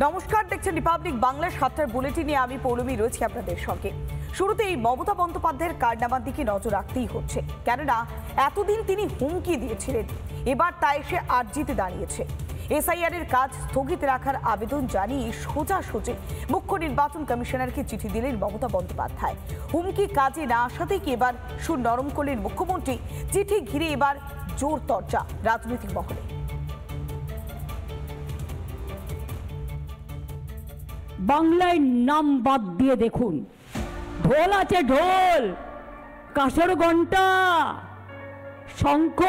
নমস্কার, দেখছেন রিপাবলিক বাংলার ৭টার বুলেটিনে আমি পৌলমী রয়েছি আপনাদের সঙ্গে। শুরুতেই মমতা বন্দ্যোপাধ্যায়ের কারনামার দিকে নজর রাখতেই হচ্ছে, কেননা এতদিন তিনি হুমকি দিয়েছিলেন, এবার তা এসে আর্জিতে দাঁড়িয়েছে। এসআইআর এর কাজ স্থগিত রাখার আবেদন জানিয়ে সোজাসুজি মুখ্য নির্বাচন কমিশনারকে চিঠি দিলেন মমতা বন্দ্যোপাধ্যায়। হুমকি কাজে না আসাতেই কি এবার সুর নরম করলেন মুখ্যমন্ত্রী। চিঠি ঘিরে এবার জোর চর্চা রাজনৈতিক মহলে। বাংলায় নাম বাদ দিয়ে দেখুন, ঢোল আছে, ঢোল, কাঁসর ঘণ্টা, শঙ্খ।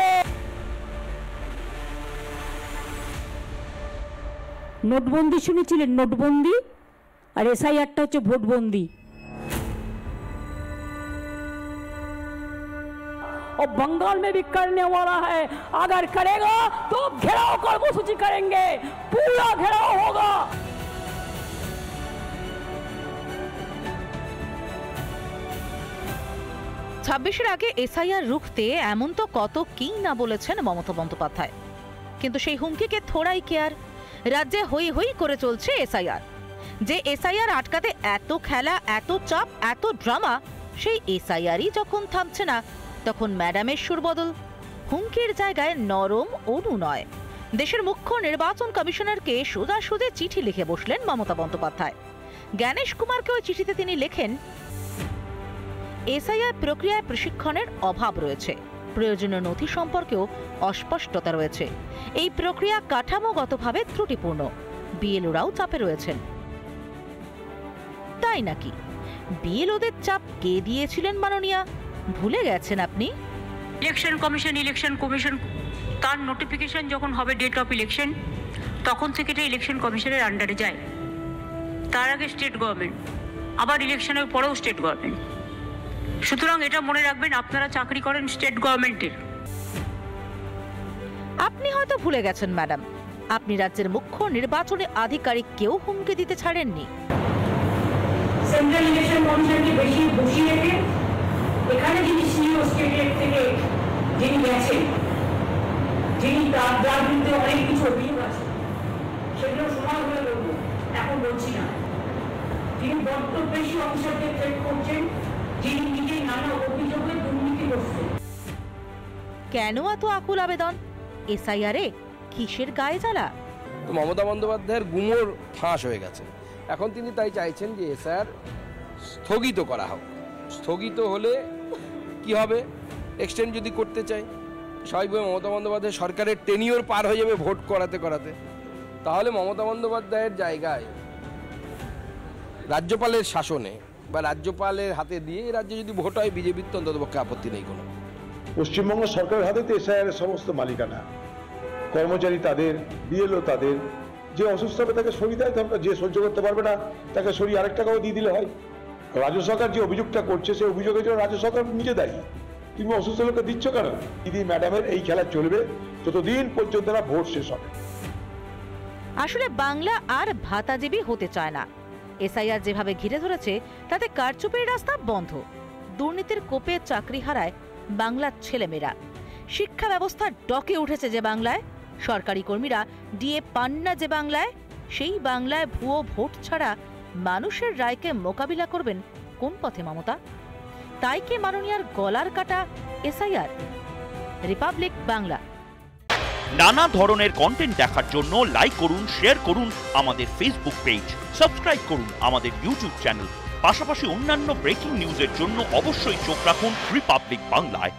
নোটবন্দি শুনেছিলেন? নোটবন্দি আর এসআইআরটা হচ্ছে ভোটবন্দি। और बंगाल में भी करने वाला है, अगर करेगा तो घेराव कर्मसूची करेंगे, पूरा घेराव होगा। ২৬-এর আগে এসআইআর রুখতে এমন তো কত কি না বলেছেন মমতা বন্দ্যোপাধ্যায়, কিন্তু সেই হুমকিকে থোড়াই কেয়ার। রাজ্যে হই হই করে চলছে এসআইআর। যে এসআইআর আটকাতে এত খেলা, এত চাপ, এত ড্রামা, সেই এসআইআরই যখন থামছে না, তখন ম্যাডামের সুর বদল। হুমকির জায়গায় নরম অনুনয়। দেশের মুখ্য নির্বাচন কমিশনারকে সোজাসুজি চিঠি লিখে বসলেন মমতা বন্দ্যোপাধ্যায়। জ্ঞানেশ কুমারকে ওই চিঠিতে তিনি লেখেন, এসআইআর প্রক্রিয়ায় প্রশিক্ষণের অভাব রয়েছে, প্রয়োজনীয় নথি সম্পর্কেও অস্পষ্টতা রয়েছে, এই প্রক্রিয়া কাঠামোগতভাবে ত্রুটিপূর্ণ, বিএলওরাও চাপে রয়েছেন। তাই নাকি? বিএলওদের চাপ কে দিয়েছিলেন মাননীয়া? ভুলে গেছেন আপনি? ইলেকশন কমিশন তার নোটিফিকেশন যখন হবে ডেট অফ ইলেকশন, তখন থেকে এটা ইলেকশন কমিশনের আন্ডারে যায়। তার আগে স্টেট গভর্নমেন্ট, আবার ইলেকশনের পরেও স্টেট গভর্নমেন্ট। সুতরাং এটা মনে রাখবেন, আপনারা চাকরি করেন স্টেট গভর্নমেন্টের। আপনি হয়তো ভুলে গেছেন ম্যাডাম, আপনি রাজ্যের মুখ্য নির্বাচনী আধিকারিক কেউ হুমকি দিতে ছাড়েননি। সেন্ট্রাল ইলেকশন কমিশনকে বেশি বসিয়ে রেখে এখানে যিনি সিইও স্টেটের থেকে যিনি গেছেন, যিনি তার বিরুদ্ধে অনেক কিছু অভিযোগ আছে, সেগুলো সময় হলে বলবো, এখন বলছি না। যিনি বড্ড বেশি অফিসারদের থ্রেট করছেন, যিনি নিজেই নানা অভিযোগে দুর্নীতি করছেন। কেন এত আকুল আবেদন? এসআইআরে কিসের গায়ে জ্বালা? মমতা বন্দ্যোপাধ্যায়ের গুমর ফাঁস হয়ে গেছে। এখন তিনি তাই চাইছেন যে এসআইআর স্থগিত করা হোক। স্থগিত হলে কি হবে? এক্সটেন্ড যদি করতে চাই, স্বাভাবিকভাবে মমতা বন্দ্যোপাধ্যায় সরকারের টেনিওর পার হয়ে যাবে ভোট করাতে করাতে। তাহলে মমতা বন্দ্যোপাধ্যায়ের জায়গায় রাজ্যপালের শাসনে বা রাজ্যপালের হাতে দিয়ে এই রাজ্যে যদি ভোট হয়, বিজেপির তো অন্ততপক্ষে আপত্তি নেই কোনো। পশ্চিমবঙ্গ সরকারের হাতে তো এসআইআর এর সমস্ত মালিকানা, কর্মচারী তাদের, বিএলও তাদের। যে অসুস্থ হবে তাকে সরিয়ে দেয়, যে সহ্য করতে পারবে না তাকে সরিয়ে আরেক টাকাও দিয়ে দিলে হয়। রাজ্য সরকার যে অভিযোগটা করছে, সেই অভিযোগের জন্য রাজ্য সরকার নিজে দায়ী। তুমি অসুস্থ লোককে দিচ্ছ কেন? দিদি ম্যাডামের এই খেলা চলবে যতদিন পর্যন্ত না ভোট শেষ হবে। আসলে বাংলা আর ভাতাজীবী হতে চায় না। এসআইআর যেভাবে ঘিরে ধরেছে, তাতে কারচুপির রাস্তা বন্ধ। দুর্নীতির কোপে চাকরি হারায় বাংলার ছেলেমেয়েরা। শিক্ষা ব্যবস্থা ডকে উঠেছে যে বাংলায়, সরকারি কর্মীরা ডিএ পান না যে বাংলায়, সেই বাংলায় ভুয়ো ভোট ছাড়া মানুষের রায়কে মোকাবিলা করবেন কোন পথে মমতা? তাই কি মাননীয়ার গলার কাটা এসআইআর? রিপাবলিক বাংলা। নানা ধরনের কন্টেন্ট দেখার জন্য লাইক করুন, শেয়ার করুন আমাদের ফেসবুক পেজ, সাবস্ক্রাইব করুন আমাদের ইউটিউব চ্যানেল। পাশাপাশি অন্যান্য ব্রেকিং নিউজের জন্য অবশ্যই চোখ রাখুন রিপাবলিক বাংলায়।